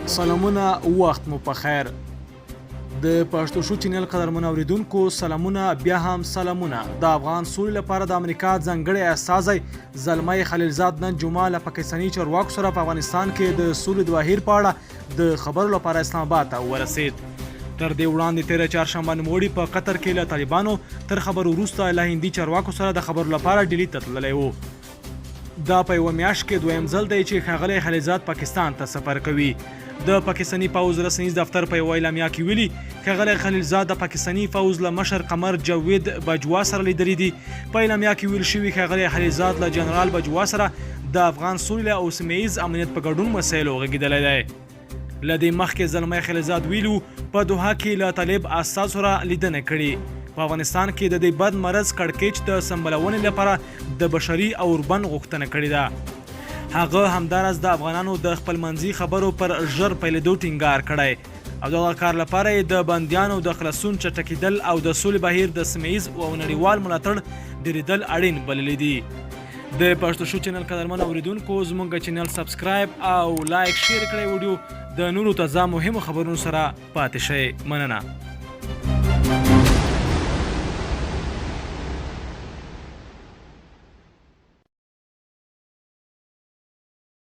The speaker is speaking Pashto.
سلامونه وخت مو په خیر د پښتو شو چینل قدرمن اوریدونکو سلامونه بیا هم سلامونه د افغان سولې لپاره د امریکا ځانګړی استازی زلمي خلیلزاد نن جمعه له پاکستاني چارواکو سره په افغانستان کې د سولې د بهیر په اړه د خبرو لپاره اسلام آباد ته ورسید. تر دې وړاندې تېره چهارشنبه نوموړي په قطر کې له طالبانو تر خبرو وروسته له هندي چارواکو سره د خبرو لپاره ډیلي ته تللی و. دا په یوه میاشت کې دویم ځل دی چې ښاغلی خلیلزاد پاکستان ته سفر کوي. د پاکستاني پوځ رسنیز دفتر په یوه اعلامیه کې ویلي ښاغلی خلیلزاد د پاکستاني پوځ له مشر قمر جاوید بجوا سره لیدلي دي. په اعلامیه کې ویل شوي ښاغلی خلیلزاد له جنرال بجوا سره د افغان سولې او سیمه ییز امنیت په ګډون مسایلو غږېدلی دی. له دې مخکې زلمی خلیلزاد ویلو په دوحه کې له طالب استازو سره لیدنه کړې. په افغانستان کې د دې بد مرض کړکېچ د سمبالونې لپاره د بشري او اوربند غوښتنه کړې ده. هغه همداراز د افغانانو د خپلمنځي خبرو پر ژر پیلېدو ټینګار کړی او دغه کار لپاره یې د بندیانو د خلاصون چټکېدل او د سولې بهیر د سیمه ییز او نړیوال ملاتړ ډېرېدل اړین بللي دي. د پښتو شو چینل قدرمن اوریدونکو زموږ چینل سبسکرایب او لایک شیر کړئ. ویډیو د نورو تازه مهمو خبرونو سره پاتې شئ. مننه.